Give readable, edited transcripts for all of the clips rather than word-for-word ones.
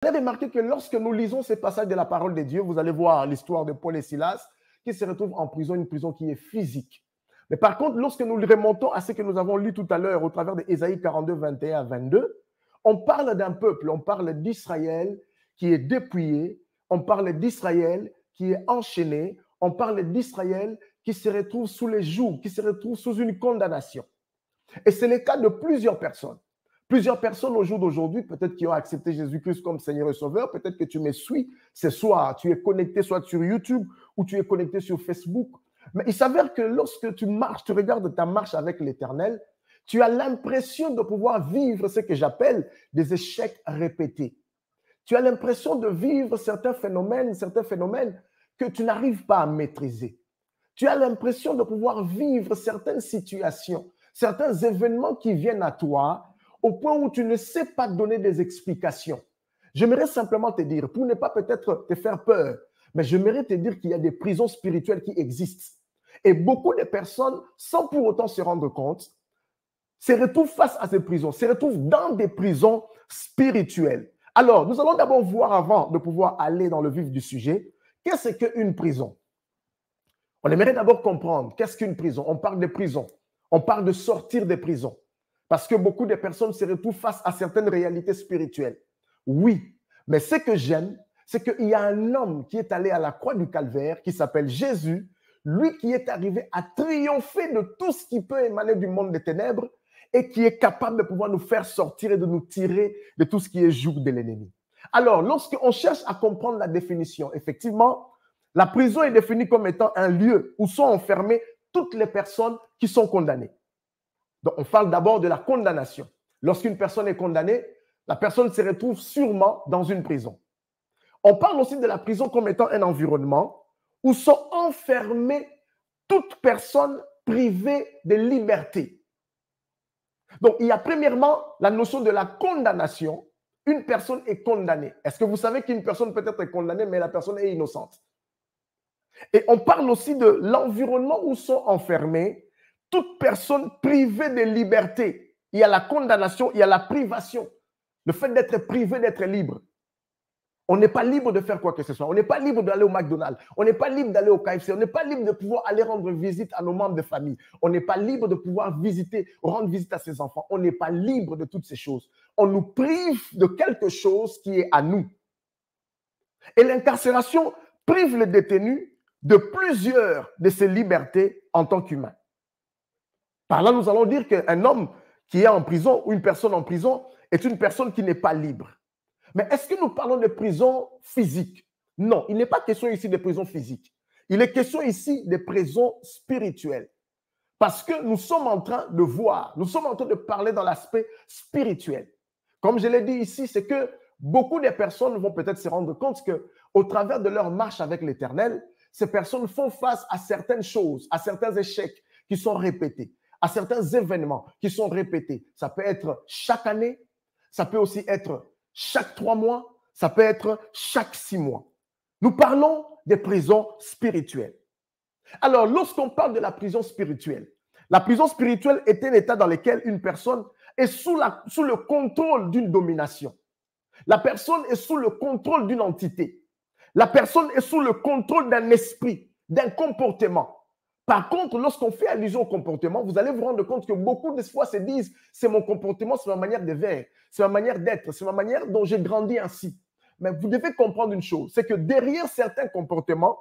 Vous avez remarqué que lorsque nous lisons ces passages de la parole de Dieu, vous allez voir l'histoire de Paul et Silas qui se retrouvent en prison, une prison qui est physique. Mais par contre, lorsque nous remontons à ce que nous avons lu tout à l'heure au travers d'Ésaïe 42, 21 à 22, on parle d'un peuple, on parle d'Israël qui est dépouillé, on parle d'Israël qui est enchaîné, on parle d'Israël qui se retrouve sous les jougs, qui se retrouve sous une condamnation. Et c'est le cas de plusieurs personnes. Plusieurs personnes au jour d'aujourd'hui, peut-être qui ont accepté Jésus-Christ comme Seigneur et Sauveur, peut-être que tu me suis ce soir, tu es connecté soit sur YouTube ou tu es connecté sur Facebook. Mais il s'avère que lorsque tu marches, tu regardes ta marche avec l'Éternel, tu as l'impression de pouvoir vivre ce que j'appelle des échecs répétés. Tu as l'impression de vivre certains phénomènes que tu n'arrives pas à maîtriser. Tu as l'impression de pouvoir vivre certaines situations, certains événements qui viennent à toi au point où tu ne sais pas donner des explications. J'aimerais simplement te dire, pour ne pas peut-être te faire peur, mais j'aimerais te dire qu'il y a des prisons spirituelles qui existent. Et beaucoup de personnes, sans pour autant se rendre compte, se retrouvent face à ces prisons, se retrouvent dans des prisons spirituelles. Alors, nous allons d'abord voir, avant de pouvoir aller dans le vif du sujet, qu'est-ce qu'une prison? On aimerait d'abord comprendre qu'est-ce qu'une prison. On parle de prison, on parle de sortir des prisons. Parce que beaucoup de personnes se retrouvent face à certaines réalités spirituelles. Oui, mais ce que j'aime, c'est qu'il y a un homme qui est allé à la croix du Calvaire, qui s'appelle Jésus, lui qui est arrivé à triompher de tout ce qui peut émaner du monde des ténèbres et qui est capable de pouvoir nous faire sortir et de nous tirer de tout ce qui est joug de l'ennemi. Alors, lorsqu'on cherche à comprendre la définition, effectivement, la prison est définie comme étant un lieu où sont enfermées toutes les personnes qui sont condamnées. Donc, on parle d'abord de la condamnation. Lorsqu'une personne est condamnée, la personne se retrouve sûrement dans une prison. On parle aussi de la prison comme étant un environnement où sont enfermées toutes personnes privées de liberté. Donc, il y a premièrement la notion de la condamnation. Une personne est condamnée. Est-ce que vous savez qu'une personne peut être condamnée, mais la personne est innocente? Et on parle aussi de l'environnement où sont enfermées toute personne privée de liberté. Il y a la condamnation, il y a la privation. Le fait d'être privé, d'être libre. On n'est pas libre de faire quoi que ce soit. On n'est pas libre d'aller au McDonald's. On n'est pas libre d'aller au KFC. On n'est pas libre de pouvoir aller rendre visite à nos membres de famille. On n'est pas libre de pouvoir rendre visite à ses enfants. On n'est pas libre de toutes ces choses. On nous prive de quelque chose qui est à nous. Et l'incarcération prive le détenu de plusieurs de ses libertés en tant qu'humain. Par là, nous allons dire qu'un homme qui est en prison ou une personne en prison est une personne qui n'est pas libre. Mais est-ce que nous parlons de prison physique? Non, il n'est pas question ici de prison physique. Il est question ici de prison spirituelle. Parce que nous sommes en train de voir, nous sommes en train de parler dans l'aspect spirituel. Comme je l'ai dit ici, c'est que beaucoup de personnes vont peut-être se rendre compte qu'au travers de leur marche avec l'Éternel, ces personnes font face à certaines choses, à certains échecs qui sont répétés, à certains événements qui sont répétés. Ça peut être chaque année, ça peut aussi être chaque 3 mois, ça peut être chaque 6 mois. Nous parlons des prisons spirituelles. Alors, lorsqu'on parle de la prison spirituelle est un état dans lequel une personne est sous le contrôle d'une domination. La personne est sous le contrôle d'une entité. La personne est sous le contrôle d'un esprit, d'un comportement. Par contre, lorsqu'on fait allusion au comportement, vous allez vous rendre compte que beaucoup de fois se disent « c'est mon comportement, c'est ma manière de vivre, c'est ma manière d'être, c'est ma manière dont j'ai grandi ainsi ». Mais vous devez comprendre une chose, c'est que derrière certains comportements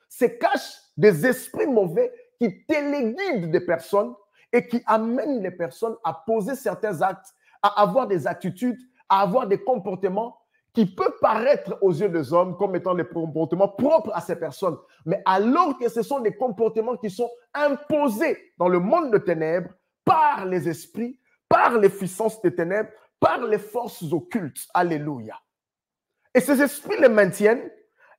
se cachent des esprits mauvais qui téléguident des personnes et qui amènent les personnes à poser certains actes, à avoir des attitudes, à avoir des comportements qui peuvent paraître aux yeux des hommes comme étant des comportements propres à ces personnes. Mais alors que ce sont des comportements qui sont imposés dans le monde de ténèbres par les esprits, par les puissances des ténèbres, par les forces occultes. Alléluia. Et ces esprits les maintiennent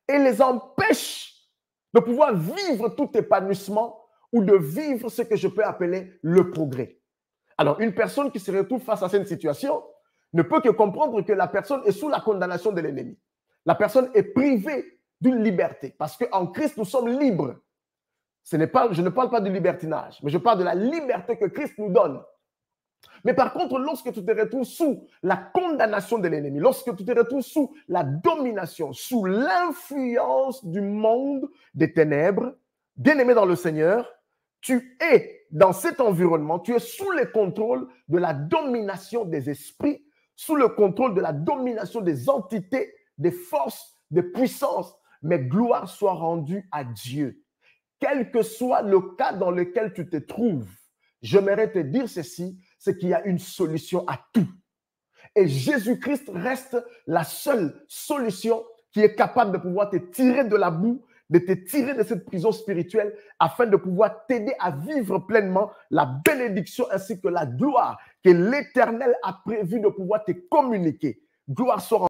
et les empêchent de pouvoir vivre tout épanouissement ou de vivre ce que je peux appeler le progrès. Alors, une personne qui se retrouve face à cette situation ne peut que comprendre que la personne est sous la condamnation de l'ennemi. La personne est privée d'une liberté parce qu'en Christ, nous sommes libres. Je ne parle pas du libertinage, mais je parle de la liberté que Christ nous donne. Mais par contre, lorsque tu te retrouves sous la condamnation de l'ennemi, lorsque tu te retrouves sous la domination, sous l'influence du monde des ténèbres, bien-aimé dans le Seigneur, tu es dans cet environnement, tu es sous le contrôle de la domination des esprits, sous le contrôle de la domination des entités, des forces, des puissances. Mais gloire soit rendue à Dieu. Quel que soit le cas dans lequel tu te trouves, j'aimerais te dire ceci, c'est qu'il y a une solution à tout. Et Jésus-Christ reste la seule solution qui est capable de pouvoir te tirer de la boue, de te tirer de cette prison spirituelle afin de pouvoir t'aider à vivre pleinement la bénédiction ainsi que la gloire que l'Éternel a prévu de pouvoir te communiquer. Gloire soit